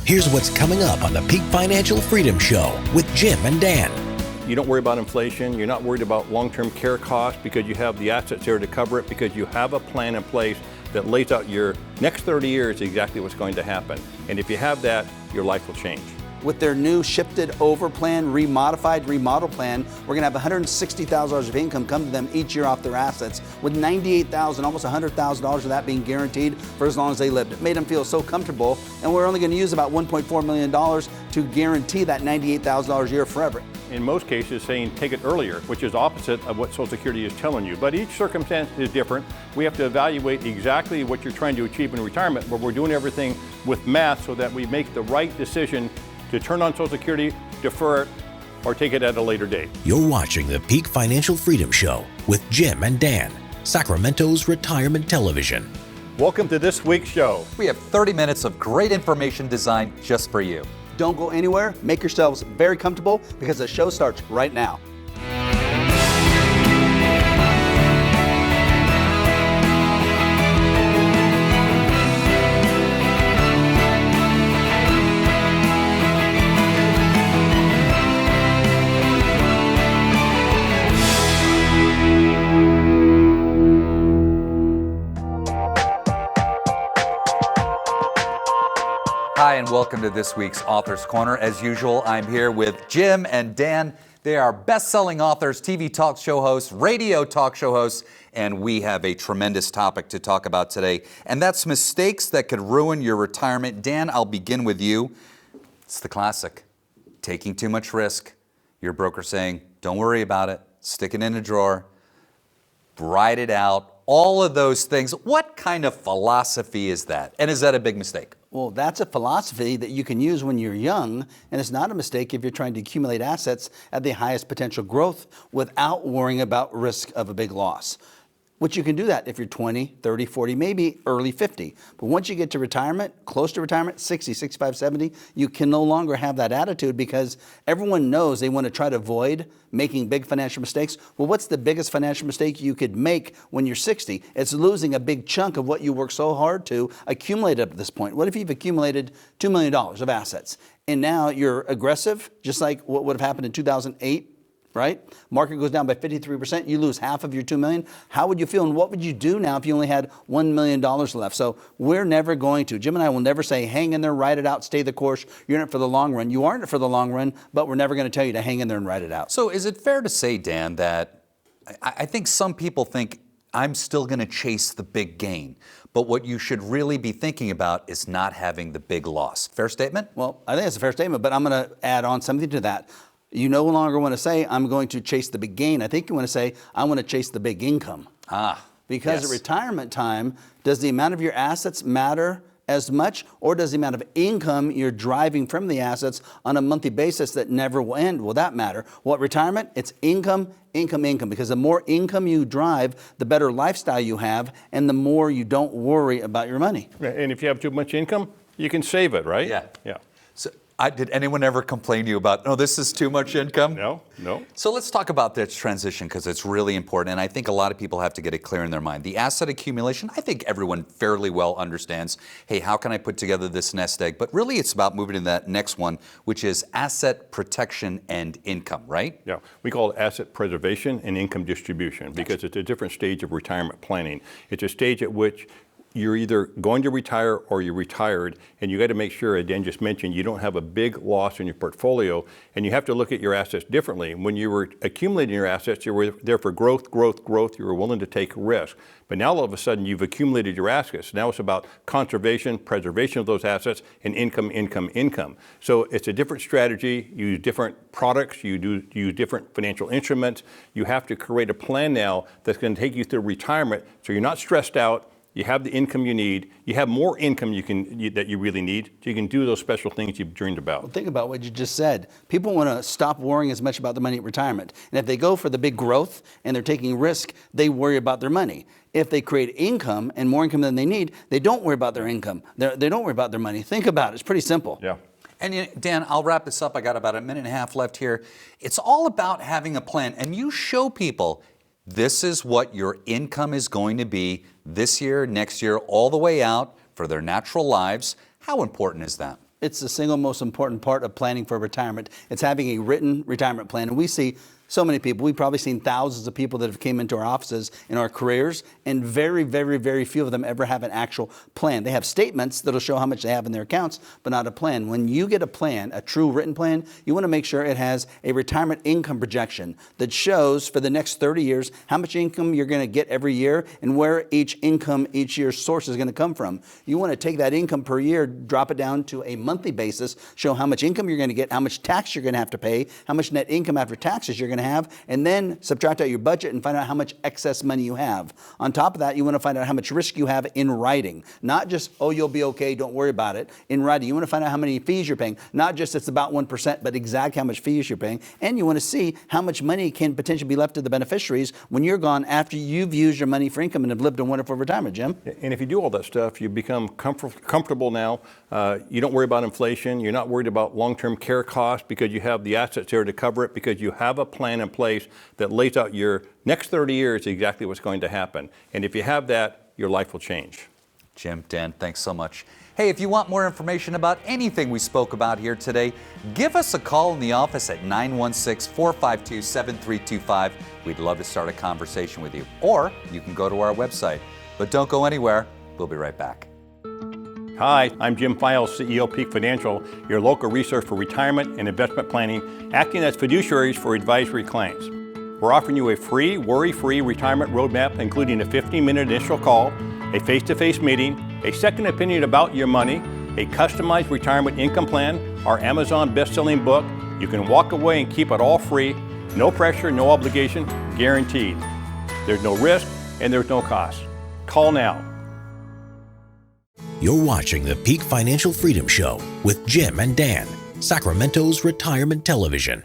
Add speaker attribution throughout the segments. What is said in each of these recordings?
Speaker 1: Here's what's coming up on the Peak Financial Freedom Show with Jim and Dan.
Speaker 2: You don't worry about inflation. You're not worried about long-term care costs because you have the assets there to cover it, because you have a plan in place that lays out your next 30 years exactly what's going to happen. And if you have that, your life will change.
Speaker 3: With their new shifted over plan, remodified remodel plan, we're going to have $160,000 of income come to them each year off their assets, with $98,000, almost $100,000 of that being guaranteed for as long as they lived. It made them feel so comfortable, and we're only going to use about $1.4 million to guarantee that $98,000 a year forever.
Speaker 2: In most cases, saying take it earlier, which is opposite of what Social Security is telling you. But each circumstance is different. We have to evaluate exactly what you're trying to achieve in retirement, but we're doing everything with math so that we make the right decision to turn on Social Security, defer it, or take it at a later date.
Speaker 1: You're watching the Peak Financial Freedom Show with Jim and Dan, Sacramento's retirement television.
Speaker 2: Welcome to this week's show.
Speaker 4: We have 30 minutes of great information designed just for you.
Speaker 3: Don't go anywhere. Make yourselves very comfortable because the show starts right now.
Speaker 4: Hi, and welcome to this week's Author's Corner. As usual, I'm here with Jim and Dan. They are best-selling authors, TV talk show hosts, radio talk show hosts, and we have a tremendous topic to talk about today, and that's mistakes that could ruin your retirement. Dan, I'll begin with you. It's the classic, taking too much risk. Your broker saying, don't worry about it, stick it in a drawer, ride it out, all of those things. What kind of philosophy is that? And is that a big mistake?
Speaker 3: Well, that's a philosophy that you can use when you're young, and it's not a mistake if you're trying to accumulate assets at the highest potential growth without worrying about risk of a big loss. Which you can do that if you're 20, 30, 40, maybe early 50. But once you get to retirement, close to retirement, 60, 65, 70, you can no longer have that attitude because everyone knows they want to try to avoid making big financial mistakes. Well, what's the biggest financial mistake you could make when you're 60? It's losing a big chunk of what you worked so hard to accumulate up to this point. What if you've accumulated $2 million of assets and now you're aggressive, just like what would have happened in 2008? Right? Market goes down by 53%, you lose half of your $2 million. How would you feel, and what would you do now if you only had $1 million left? So we're never going to, Jim and I will never say, hang in there, ride it out, stay the course. You're in it for the long run. You are in it for the long run, but we're never going to tell you to hang in there and ride it out.
Speaker 4: So is it fair to say, Dan, that I think some people think I'm still going to chase the big gain, but what you should really be thinking about is not having the big loss. Fair statement?
Speaker 3: Well, I think it's a fair statement, but I'm going to add on something to that. You no longer want to say, I'm going to chase the big gain. I think you want to say, I want to chase the big income. Because at retirement time, does the amount of your assets matter as much, or does the amount of income you're driving from the assets on a monthly basis that never will end? Will that matter? Well, at retirement, it's income, income, income, because the more income you drive, the better lifestyle you have, and the more you don't worry about your money.
Speaker 2: And if you have too much income, you can save it, right?
Speaker 4: Yeah. So, did anyone ever complain to you about, no, this is too much income?
Speaker 2: No.
Speaker 4: So let's talk about this transition because it's really important, and I think a lot of people have to get it clear in their mind. The asset accumulation, I think everyone fairly well understands, hey, how can I put together this nest egg? But really it's about moving to that next one, which is asset protection and income, right?
Speaker 2: Yeah, we call it asset preservation and income distribution because it's a different stage of retirement planning. It's a stage at which you're either going to retire or you're retired, and you got to make sure, as Dan just mentioned, you don't have a big loss in your portfolio, and you have to look at your assets differently. When you were accumulating your assets, you were there for growth. You were willing to take risk. But now all of a sudden you've accumulated your assets. Now it's about conservation, preservation of those assets, and income. So it's a different strategy. You use different products. You use different financial instruments. You have to create a plan now that's going to take you through retirement so you're not stressed out. You have the income you need. You have more income that you really need, so you can do those special things you've dreamed about.
Speaker 3: Well, think about what you just said. People want to stop worrying as much about the money at retirement. And if they go for the big growth and they're taking risk, they worry about their money. If they create income and more income than they need, they don't worry about their income. They don't worry about their money. Think about it. It's pretty simple.
Speaker 2: Yeah.
Speaker 4: And Dan, I'll wrap this up. I got about a minute and a half left here. It's all about having a plan. And you show people this is what your income is going to be this year, next year, all the way out for their natural lives. How important is that?
Speaker 3: It's the single most important part of planning for retirement. It's having a written retirement plan. And we see so many people. We've probably seen thousands of people that have came into our offices in our careers, and very, very, very few of them ever have an actual plan. They have statements that'll show how much they have in their accounts, but not a plan. When you get a plan, a true written plan, you want to make sure it has a retirement income projection that shows for the next 30 years how much income you're going to get every year and where each year's source is going to come from. You want to take that income per year, drop it down to a monthly basis, show how much income you're going to get, how much tax you're going to have to pay, how much net income after taxes you're going to have, and then subtract out your budget and find out how much excess money you have. On top of that, you want to find out how much risk you have in writing. Not just, oh, you'll be okay, don't worry about it. In writing, you want to find out how many fees you're paying. Not just it's about 1%, but exactly how much fees you're paying. And you want to see how much money can potentially be left to the beneficiaries when you're gone after you've used your money for income and have lived a wonderful retirement, Jim.
Speaker 2: And if you do all that stuff, you become comfortable now. You don't worry about inflation. You're not worried about long-term care costs because you have the assets there to cover it, because you have a plan in place that lays out your next 30 years exactly what's going to happen. And if you have that, your life will change.
Speaker 4: Jim, Dan, thanks so much. Hey, if you want more information about anything we spoke about here today, give us a call in the office at 916-452-7325. We'd love to start a conversation with you. Or you can go to our website. But don't go anywhere. We'll be right back.
Speaker 2: Hi, I'm Jim Files, CEO of Peak Financial, your local resource for retirement and investment planning, acting as fiduciaries for advisory clients. We're offering you a free, worry-free retirement roadmap, including a 15-minute initial call, a face-to-face meeting, a second opinion about your money, a customized retirement income plan, our Amazon best-selling book. You can walk away and keep it all free, no pressure, no obligation, guaranteed. There's no risk and there's no cost. Call now.
Speaker 1: You're watching the Peak Financial Freedom Show with Jim and Dan, Sacramento's retirement television.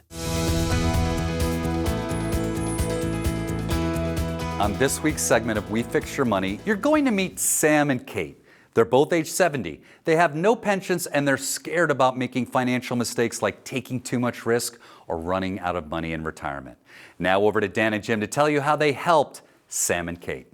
Speaker 4: On this week's segment of We Fix Your Money, you're going to meet Sam and Kate. They're both age 70. They have no pensions and they're scared about making financial mistakes like taking too much risk or running out of money in retirement. Now over to Dan and Jim to tell you how they helped Sam and Kate.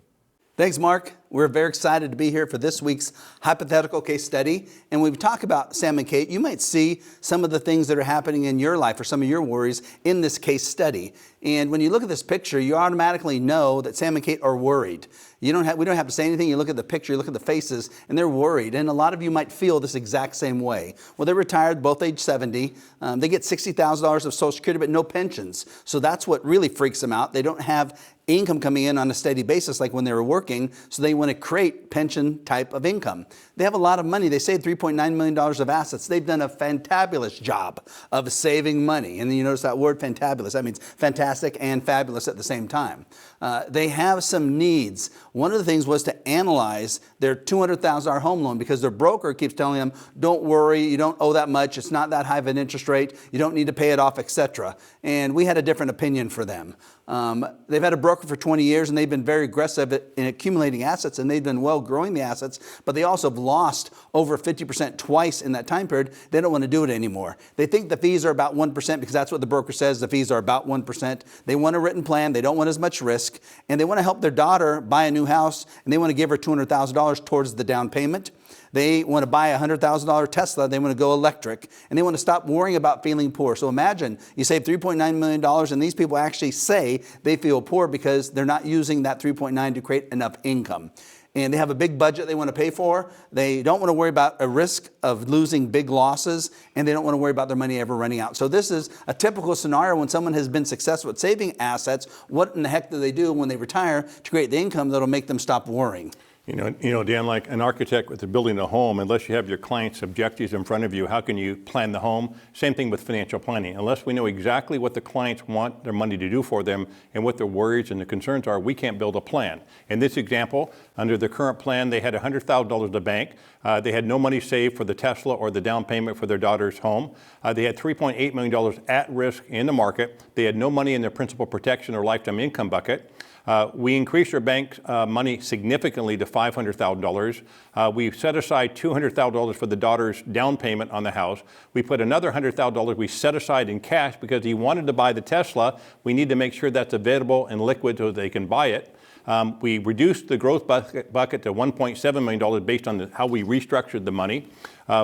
Speaker 3: Thanks, Mark. We're very excited to be here for this week's hypothetical case study. And when we talk about Sam and Kate, you might see some of the things that are happening in your life or some of your worries in this case study. And when you look at this picture, you automatically know that Sam and Kate are worried. We don't have to say anything. You look at the picture, you look at the faces, and they're worried. And a lot of you might feel this exact same way. Well, they're retired, both age 70. They get $60,000 of Social Security, but no pensions. So that's what really freaks them out. They don't have income coming in on a steady basis like when they were working, so they want to create pension type of income. They have a lot of money. They saved $3.9 million of assets. They've done a fantabulous job of saving money. And you notice that word fantabulous. That means fantastic and fabulous at the same time. They have some needs. One of the things was to analyze their $200,000 home loan because their broker keeps telling them, don't worry, you don't owe that much. It's not that high of an interest rate. You don't need to pay it off, etc. And we had a different opinion for them. They've had a broker for 20 years and they've been very aggressive in accumulating assets and they've done well growing the assets, but they also have lost over 50% twice in that time period. They don't want to do it anymore. They think the fees are about 1% because that's what the broker says. The fees are about 1%. They want a written plan. They don't want as much risk and they want to help their daughter buy a new house and they want to give her $200,000 towards the down payment. They want to buy a $100,000 Tesla. They want to go electric. And they want to stop worrying about feeling poor. So imagine you save $3.9 million and these people actually say they feel poor because they're not using that 3.9 to create enough income. And they have a big budget they want to pay for. They don't want to worry about a risk of losing big losses, and they don't want to worry about their money ever running out. So this is a typical scenario when someone has been successful at saving assets. What in the heck do they do when they retire to create the income that'll make them stop worrying?
Speaker 2: You know, Dan, like an architect with building a home, unless you have your client's objectives in front of you, how can you plan the home? Same thing with financial planning. Unless we know exactly what the clients want their money to do for them and what their worries and the concerns are, we can't build a plan. In this example, under the current plan, they had $100,000 in the bank. They had no money saved for the Tesla or the down payment for their daughter's home. They had $3.8 million at risk in the market. They had no money in their principal protection or lifetime income bucket. We increased our bank money significantly to $500,000. We set aside $200,000 for the daughter's down payment on the house. We put another $100,000 we set aside in cash because he wanted to buy the Tesla. We need to make sure that's available and liquid so they can buy it. We reduced the growth bucket to $1.7 million based on how we restructured the money.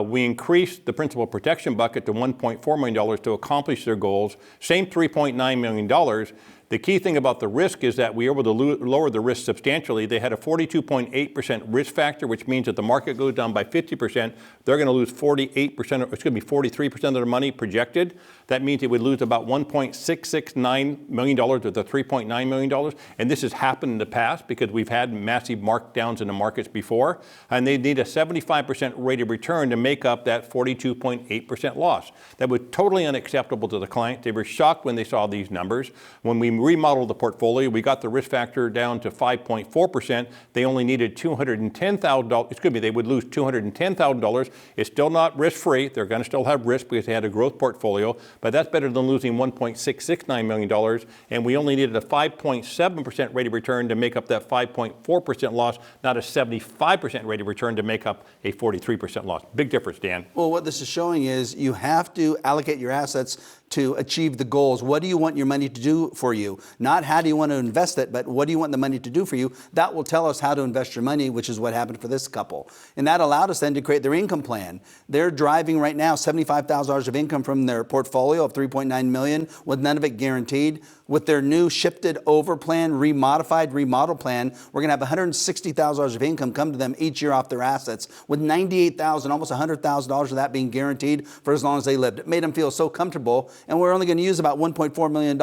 Speaker 2: We increased the principal protection bucket to $1.4 million to accomplish their goals. Same $3.9 million. The key thing about the risk is that we were able to lower the risk substantially. They had a 42.8% risk factor, which means that the market goes down by 50%. They're going to lose 43% of their money projected. That means they would lose about $1.669 million of the $3.9 million. And this has happened in the past because we've had massive markdowns in the markets before. And they need a 75% rate of return to make up that 42.8% loss. That was totally unacceptable to the client. They were shocked when they saw these numbers. When we remodeled the portfolio, we got the risk factor down to 5.4%. They only needed $210,000. They would lose $210,000. It's still not risk-free. They're going to still have risk because they had a growth portfolio, but that's better than losing $1.669 million. And we only needed a 5.7% rate of return to make up that 5.4% loss, not a 75% rate of return to make up a 43% loss. Big difference, Dan.
Speaker 3: Well, what this is showing is you have to allocate your assets to achieve the goals. What do you want your money to do for you? Not how do you want to invest it, but what do you want the money to do for you? That will tell us how to invest your money, which is what happened for this couple. And that allowed us then to create their income plan. They're driving right now $75,000 of income from their portfolio of $3.9 million with none of it guaranteed. With their new shifted over plan, remodified remodel plan, we're going to have $160,000 of income come to them each year off their assets, with $98,000, almost $100,000 of that being guaranteed for as long as they lived. It made them feel so comfortable, and we're only going to use about $1.4 million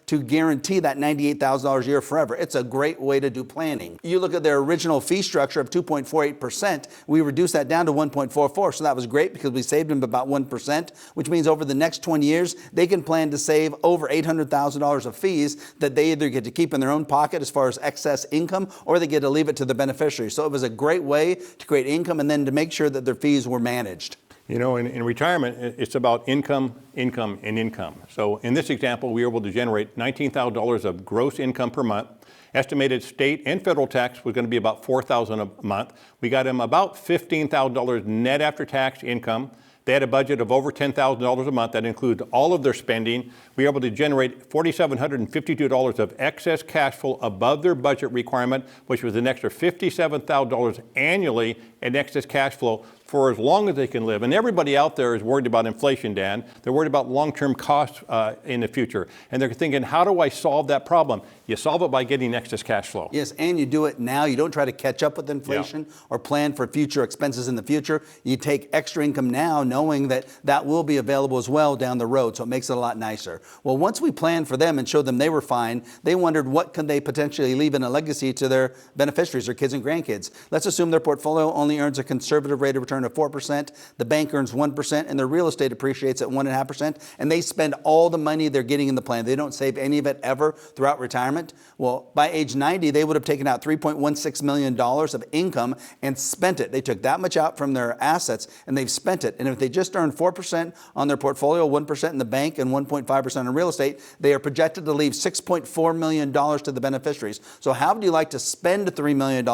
Speaker 3: to guarantee that $98,000 a year forever. It's a great way to do planning. You look at their original fee structure of 2.48%, we reduced that down to 1.44, so that was great because we saved them about 1%, which means over the next 20 years, they can plan to save over $800,000 of fees that they either get to keep in their own pocket as far as excess income, or they get to leave it to the beneficiary. So it was a great way to create income and then to make sure that their fees were managed.
Speaker 2: You know, in retirement, it's about income, income, and income. So in this example, we were able to generate $19,000 of gross income per month. Estimated state and federal tax was going to be about $4,000 a month. We got them about $15,000 net after tax income. They had a budget of over $10,000 a month. That includes all of their spending. We were able to generate $4,752 of excess cash flow above their budget requirement, which was an extra $57,000 annually in excess cash flow for as long as they can live. And everybody out there is worried about inflation, Dan. They're worried about long-term costs in the future. And they're thinking, how do I solve that problem? You solve it by getting excess cash flow.
Speaker 3: Yes, and you do it now. You don't try to catch up with inflation or plan for future expenses in the future. You take extra income now knowing that that will be available as well down the road, so it makes it a lot nicer. Well, once we planned for them and showed them they were fine, they wondered what could they potentially leave in a legacy to their beneficiaries, their kids and grandkids. Let's assume their portfolio only earns a conservative rate of return of 4%, the bank earns 1%, and their real estate appreciates at 1.5%, and they spend all the money they're getting in the plan. They don't save any of it ever throughout retirement. Well, by age 90, they would have taken out $3.16 million of income and spent it. They took that much out from their assets, and they've spent it. And if they just earn 4% on their portfolio, 1% in the bank, and 1.5% in real estate, they are projected to leave $6.4 million to the beneficiaries. So how would you like to spend $3 million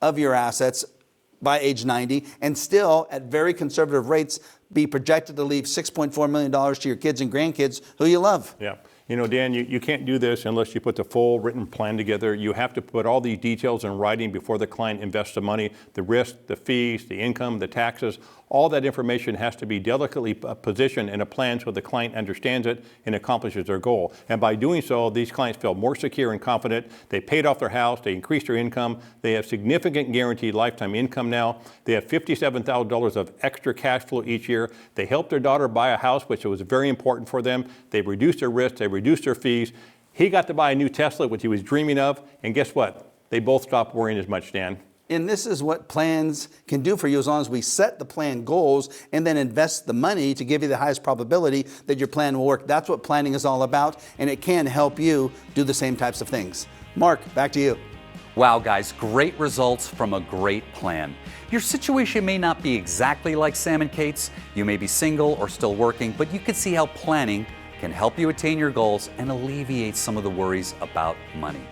Speaker 3: of your assets by age 90 and still at very conservative rates be projected to leave $6.4 million to your kids and grandkids who you love?
Speaker 2: Yeah. You know, Dan, you can't do this unless you put the full written plan together. You have to put all these details in writing before the client invests the money, the risk, the fees, the income, the taxes. All that information has to be delicately positioned in a plan so the client understands it and accomplishes their goal. And by doing so, these clients feel more secure and confident. They paid off their house. They increased their income. They have significant guaranteed lifetime income now. They have $57,000 of extra cash flow each year. They helped their daughter buy a house, which was very important for them. They reduced their risk. They reduced their fees. He got to buy a new Tesla, which he was dreaming of. And guess what? They both stopped worrying as much, Dan.
Speaker 3: And this is what plans can do for you as long as we set the plan goals and then invest the money to give you the highest probability that your plan will work. That's what planning is all about, and it can help you do the same types of things. Mark, back to you.
Speaker 4: Wow, guys, great results from a great plan. Your situation may not be exactly like Sam and Kate's. You may be single or still working, but you can see how planning can help you attain your goals and alleviate some of the worries about money.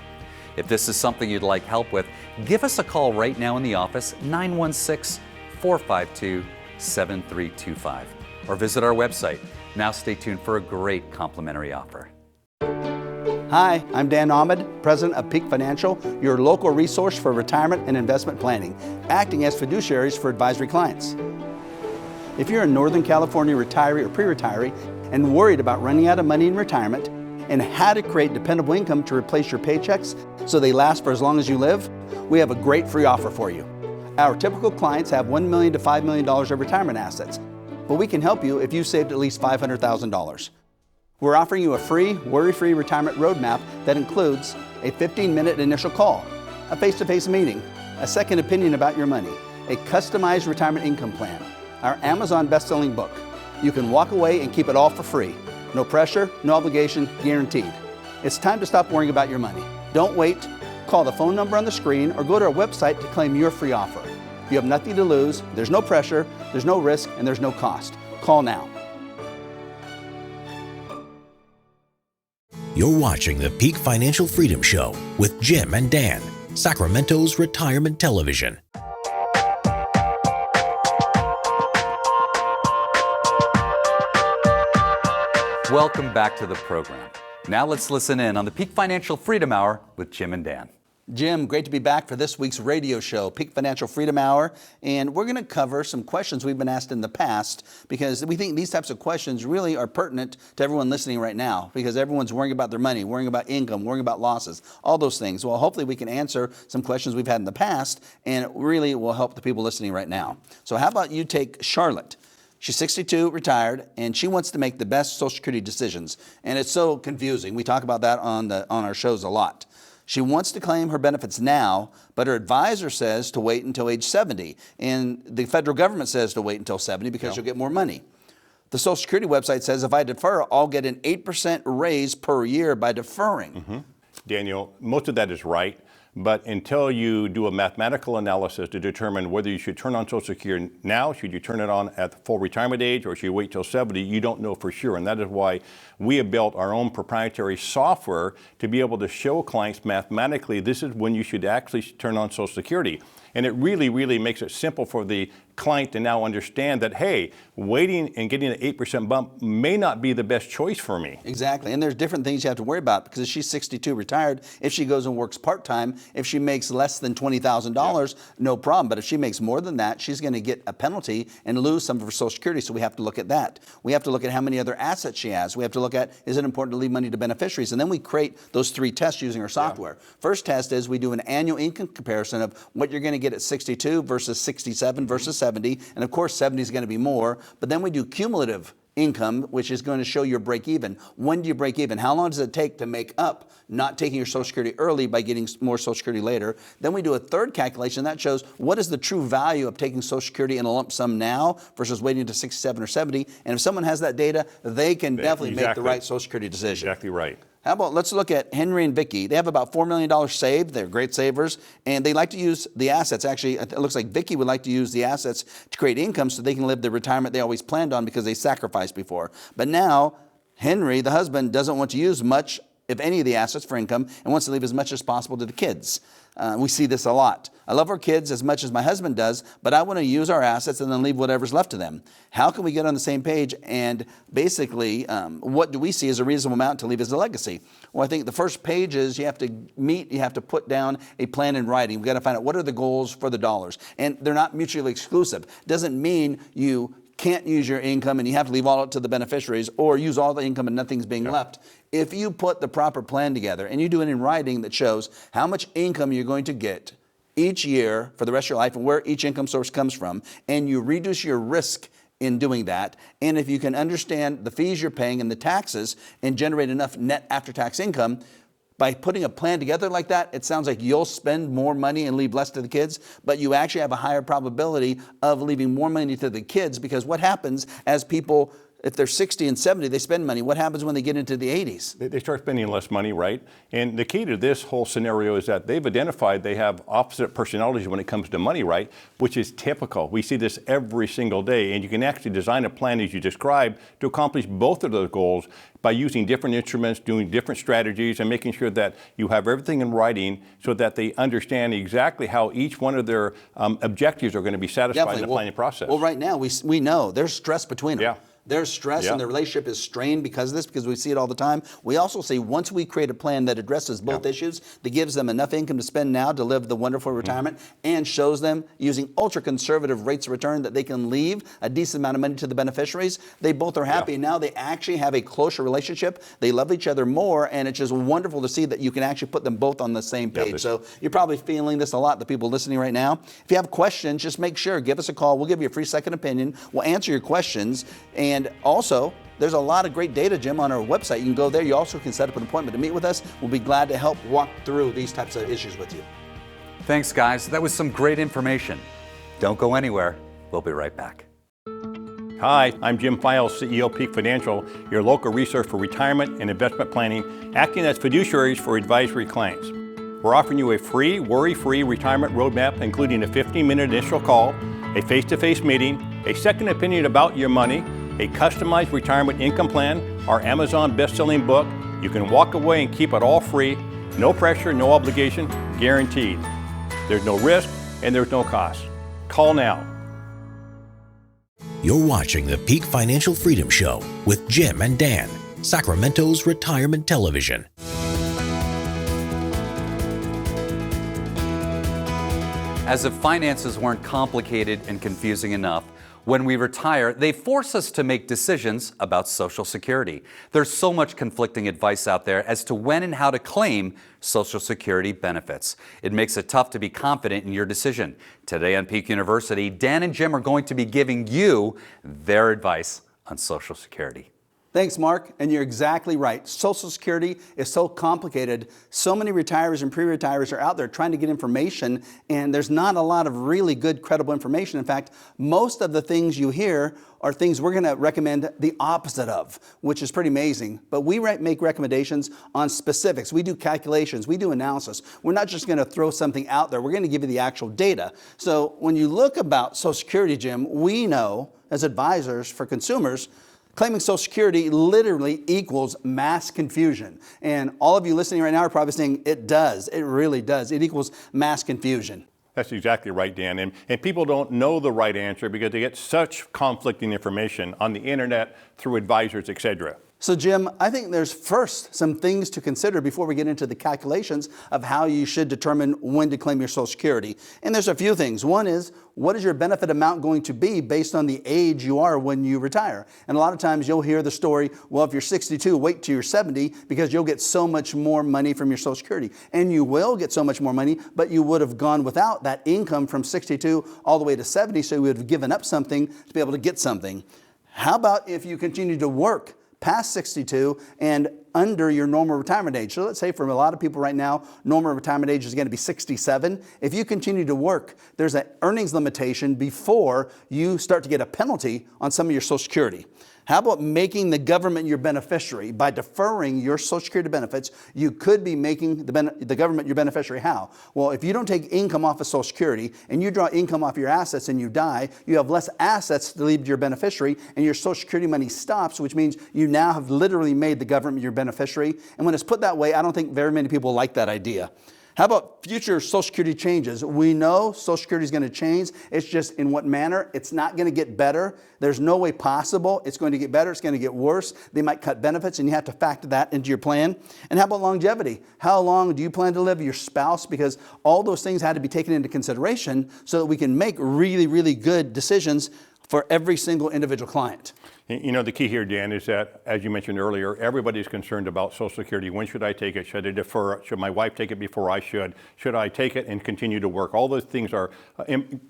Speaker 4: If this is something you'd like help with, give us a call right now in the office, 916-452-7325, or visit our website. Now stay tuned for a great complimentary offer.
Speaker 3: Hi, I'm Dan Ahmed, President of Peak Financial, your local resource for retirement and investment planning, acting as fiduciaries for advisory clients. If you're a Northern California retiree or pre-retiree and worried about running out of money in retirement and how to create dependable income to replace your paychecks so they last for as long as you live, we have a great free offer for you. Our typical clients have $1 million to $5 million of retirement assets, but we can help you if you saved at least $500,000. We're offering you a free, worry-free retirement roadmap that includes a 15-minute initial call, a face-to-face meeting, a second opinion about your money, a customized retirement income plan, our Amazon best-selling book. You can walk away and keep it all for free. No pressure, no obligation, guaranteed. It's time to stop worrying about your money. Don't wait. Call the phone number on the screen or go to our website to claim your free offer. You have nothing to lose, there's no pressure, there's no risk, and there's no cost. Call now.
Speaker 1: You're watching the Peak Financial Freedom Show with Jim and Dan, Sacramento's retirement television.
Speaker 4: Welcome back to the program. Now let's listen in on the Peak Financial Freedom Hour with Jim and Dan.
Speaker 3: Jim, great to be back for this week's radio show, Peak Financial Freedom Hour, and we're going to cover some questions we've been asked in the past because we think these types of questions really are pertinent to everyone listening right now because everyone's worrying about their money, worrying about income, worrying about losses, all those things. Well, hopefully we can answer some questions we've had in the past, and it really will help the people listening right now. So how about you take Charlotte? She's 62, retired, and she wants to make the best Social Security decisions, and it's so confusing. We talk about that on our shows a lot. She wants to claim her benefits now, but her advisor says to wait until age 70. And the federal government says to wait until 70 because you'll get more money. The Social Security website says if I defer, I'll get an 8% raise per year by deferring.
Speaker 2: Mm-hmm. Daniel, most of that is right. But until you do a mathematical analysis to determine whether you should turn on Social Security now, should you turn it on at the full retirement age, or should you wait till 70, you don't know for sure. And that is why we have built our own proprietary software to be able to show clients mathematically this is when you should actually turn on Social Security. And it really, really makes it simple for the client to now understand that, hey, waiting and getting an 8% bump may not be the best choice for me.
Speaker 3: Exactly. And there's different things you have to worry about because if she's 62 retired, if she goes and works part-time, if she makes less than $20,000, no problem. But if she makes more than that, she's going to get a penalty and lose some of her Social Security. So we have to look at that. We have to look at how many other assets she has. We have to look at, is it important to leave money to beneficiaries? And then we create those 3 tests using our software. First test is we do an annual income comparison of what you're going to get at 62 versus 67 versus 70. And of course, 70 is going to be more. But then we do cumulative income, which is going to show your break even. When do you break even? How long does it take to make up not taking your Social Security early by getting more Social Security later? Then we do a third calculation that shows what is the true value of taking Social Security in a lump sum now versus waiting to 67 or 70. And if someone has that data, they can definitely make the right Social Security decision.
Speaker 2: Exactly right.
Speaker 3: How about, let's look at Henry and Vicky. They have about $4 million saved. They're great savers, and they like to use the assets. Actually, it looks like Vicky would like to use the assets to create income so they can live the retirement they always planned on because they sacrificed before. But now, Henry, the husband, doesn't want to use much, if any, of the assets for income and wants to leave as much as possible to the kids. We see this a lot. I love our kids as much as my husband does, but I want to use our assets and then leave whatever's left to them. How can we get on the same page? And basically, what do we see as a reasonable amount to leave as a legacy? Well, I think the first page is you have to put down a plan in writing. We've got to find out what are the goals for the dollars. And they're not mutually exclusive. Doesn't mean you can't use your income and you have to leave all it to the beneficiaries or use all the income and nothing's being left. If you put the proper plan together and you do it in writing that shows how much income you're going to get each year for the rest of your life and where each income source comes from, and you reduce your risk in doing that, and if you can understand the fees you're paying and the taxes and generate enough net after-tax income, by putting a plan together like that, it sounds like you'll spend more money and leave less to the kids, but you actually have a higher probability of leaving more money to the kids because what happens as people, if they're 60 and 70, they spend money. What happens when they get into the 80s?
Speaker 2: They start spending less money, right? And the key to this whole scenario is that they've identified they have opposite personalities when it comes to money, right? Which is typical. We see this every single day, and you can actually design a plan as you described to accomplish both of those goals by using different instruments, doing different strategies, and making sure that you have everything in writing so that they understand exactly how each one of their objectives are going to be satisfied in the planning process.
Speaker 3: Well, right now, we know there's stress between them.
Speaker 2: Yeah.
Speaker 3: Their stress and their relationship is strained because of this, because we see it all the time. We also see once we create a plan that addresses both issues, that gives them enough income to spend now to live the wonderful retirement and shows them using ultra-conservative rates of return that they can leave a decent amount of money to the beneficiaries, they both are happy. And now they actually have a closer relationship. They love each other more, and it's just wonderful to see that you can actually put them both on the same page. So you're probably feeling this a lot, the people listening right now. If you have questions, just make sure, give us a call. We'll give you a free second opinion. We'll answer your questions. And also, there's a lot of great data, Jim, on our website. You can go there. You also can set up an appointment to meet with us. We'll be glad to help walk through these types of issues with you.
Speaker 4: Thanks, guys. That was some great information. Don't go anywhere. We'll be right back.
Speaker 2: Hi, I'm Jim Files, CEO Peak Financial, your local resource for retirement and investment planning, acting as fiduciaries for advisory clients. We're offering you a free, worry-free retirement roadmap, including a 15-minute initial call, a face-to-face meeting, a second opinion about your money, a customized retirement income plan, our Amazon best-selling book. You can walk away and keep it all free, no pressure, no obligation, guaranteed. There's no risk and there's no cost. Call now.
Speaker 1: You're watching the Peak Financial Freedom Show with Jim and Dan, Sacramento's retirement television.
Speaker 4: As if finances weren't complicated and confusing enough, when we retire, they force us to make decisions about Social Security. There's so much conflicting advice out there as to when and how to claim Social Security benefits. It makes it tough to be confident in your decision. Today on Peak University, Dan and Jim are going to be giving you their advice on Social Security.
Speaker 3: Thanks, Mark, and you're exactly right. Social Security is so complicated. So many retirees and pre-retirees are out there trying to get information, and there's not a lot of really good, credible information. In fact, most of the things you hear are things we're going to recommend the opposite of, which is pretty amazing. But we make recommendations on specifics. We do calculations. We do analysis. We're not just going to throw something out there. We're going to give you the actual data. So when you look about Social Security, Jim, we know as advisors for consumers, claiming Social Security literally equals mass confusion. And all of you listening right now are probably saying, it does. It really does. It equals mass confusion.
Speaker 2: That's exactly right, Dan. And people don't know the right answer because they get such conflicting information on the internet, through advisors, etc.
Speaker 3: So Jim, I think there's first some things to consider before we get into the calculations of how you should determine when to claim your Social Security. And there's a few things. One is, what is your benefit amount going to be based on the age you are when you retire? And a lot of times you'll hear the story, well, if you're 62, wait till you're 70 because you'll get so much more money from your Social Security. And you will get so much more money, but you would have gone without that income from 62 all the way to 70, so you would have given up something to be able to get something. How about if you continue to work past 62 and under your normal retirement age? So let's say for a lot of people right now, normal retirement age is going to be 67. If you continue to work, there's an earnings limitation before you start to get a penalty on some of your Social Security. How about making the government your beneficiary? By deferring your Social Security benefits, you could be making the government your beneficiary. How? Well, if you don't take income off of Social Security and you draw income off your assets and you die, you have less assets to leave to your beneficiary and your Social Security money stops, which means you now have literally made the government your beneficiary. And when it's put that way, I don't think very many people like that idea. How about future Social Security changes? We know Social Security is going to change. It's just in what manner. It's not going to get better. There's no way possible it's going to get better. It's going to get worse. They might cut benefits, and you have to factor that into your plan. And how about longevity? How long do you plan to live? Your spouse? Because all those things had to be taken into consideration so that we can make really, really good decisions for every single individual client.
Speaker 2: You know, the key here, Dan, is that, as you mentioned earlier, everybody's concerned about Social Security. When should I take it? Should I defer it? Should my wife take it before I should? Should I take it and continue to work? All those things are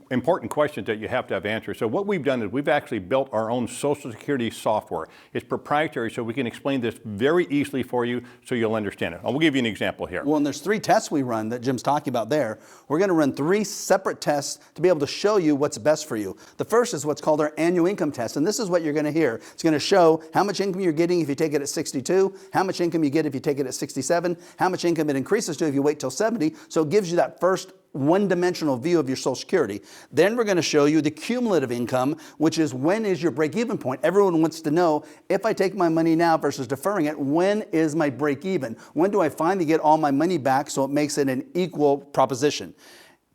Speaker 2: important questions that you have to have answers. So what we've done is we've actually built our own Social Security software. It's proprietary, so we can explain this very easily for you so you'll understand it. I'll give you an example here.
Speaker 3: Well, and there's 3 tests we run that Jim's talking about there. We're going to run 3 separate tests to be able to show you what's best for you. The first is what's called our annual income test, and this is what you're going to hear. It's going to show how much income you're getting if you take it at 62, how much income you get if you take it at 67, how much income it increases to if you wait till 70. So it gives you that first one-dimensional view of your Social Security. Then we're going to show you the cumulative income, which is when is your break-even point. Everyone wants to know, if I take my money now versus deferring it, when is my break-even? When do I finally get all my money back so it makes it an equal proposition?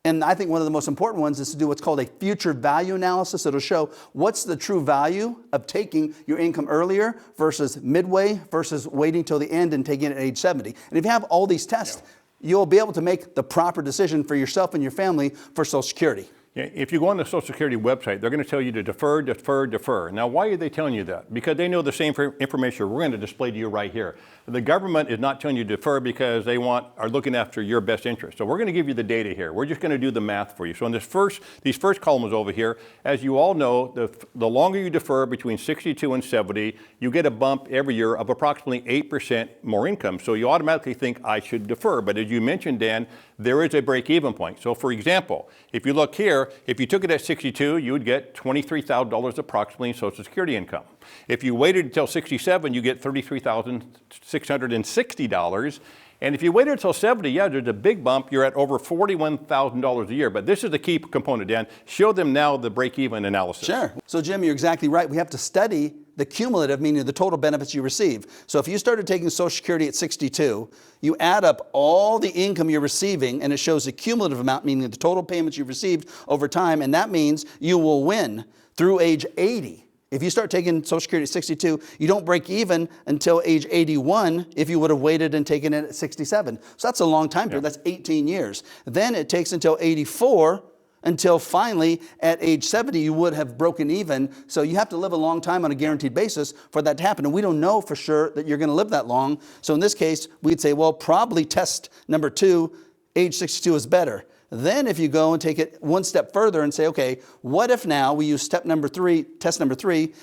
Speaker 3: And I think one of the most important ones is to do what's called a future value analysis. It'll show what's the true value of taking your income earlier versus midway versus waiting till the end and taking it at age 70. And if you have all these tests, you'll be able to make the proper decision for yourself and your family for Social Security.
Speaker 2: Yeah, if you go on the Social Security website, they're going to tell you to defer, defer, defer. Now, why are they telling you that? Because they know the same information we're going to display to you right here. The government is not telling you to defer because they are looking after your best interest. So we're going to give you the data here. We're just going to do the math for you. So in these first columns over here, as you all know, the longer you defer between 62 and 70, you get a bump every year of approximately 8% more income. So you automatically think I should defer. But as you mentioned, Dan, there is a break-even point. So for example, if you look here, if you took it at 62, you would get $23,000 approximately in Social Security income. If you waited until 67, you get $33,660. And if you waited until 70, yeah, there's a big bump. You're at over $41,000 a year. But this is the key component, Dan. Show them now the break-even analysis.
Speaker 3: Sure. So, Jim, you're exactly right. We have to study the cumulative, meaning the total benefits you receive. So if you started taking Social Security at 62, you add up all the income you're receiving, and it shows the cumulative amount, meaning the total payments you've received over time, and that means you will win through age 80. If you start taking Social Security at 62, you don't break even until age 81 if you would have waited and taken it at 67. So that's a long time period. That's 18 years. Then it takes until 84 until finally at age 70 you would have broken even. So you have to live a long time on a guaranteed basis for that to happen. And we don't know for sure that you're going to live that long. So in this case, we'd say, well, probably test number 2, age 62 is better. Then if you go and take it one step further and say, okay, what if now we use test number 3,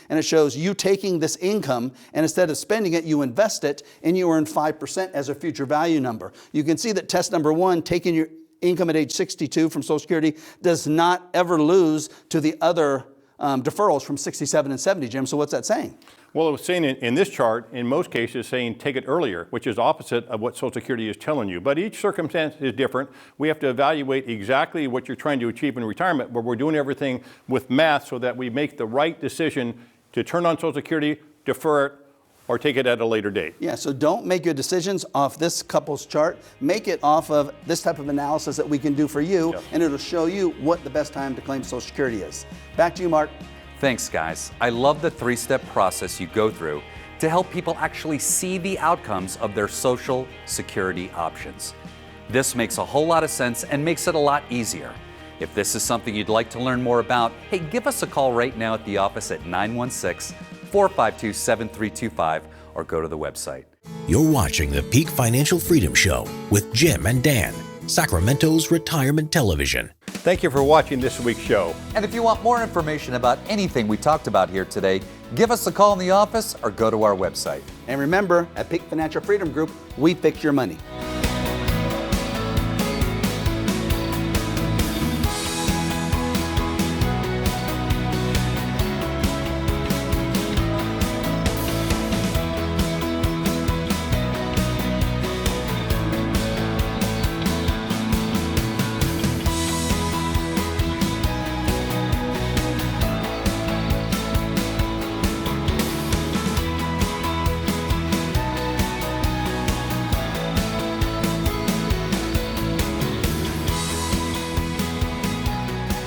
Speaker 3: and it shows you taking this income, and instead of spending it, you invest it, and you earn 5% as a future value number. You can see that test number 1, taking your income at age 62 from Social Security, does not ever lose to the other deferrals from 67 and 70, Jim. So what's that saying?
Speaker 2: Well, it was saying in this chart, in most cases, saying take it earlier, which is opposite of what Social Security is telling you. But each circumstance is different. We have to evaluate exactly what you're trying to achieve in retirement, but we're doing everything with math so that we make the right decision to turn on Social Security, defer it, or take it at a later date.
Speaker 3: Yeah, so don't make your decisions off this couple's chart. Make it off of this type of analysis that we can do for you, and it'll show you what the best time to claim Social Security is. Back to you, Mark.
Speaker 4: Thanks, guys. I love the 3-step process you go through to help people actually see the outcomes of their Social Security options. This makes a whole lot of sense and makes it a lot easier. If this is something you'd like to learn more about, hey, give us a call right now at the office at 916-452-7325 or go to the website.
Speaker 1: You're watching the Peak Financial Freedom Show with Jim and Dan, Sacramento's retirement television.
Speaker 2: Thank you for watching this week's show.
Speaker 4: And if you want more information about anything we talked about here today, give us a call in the office or go to our website.
Speaker 3: And remember, at Peak Financial Freedom Group, we fix your money.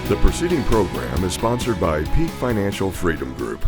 Speaker 5: The preceding program is sponsored by Peak Financial Freedom Group.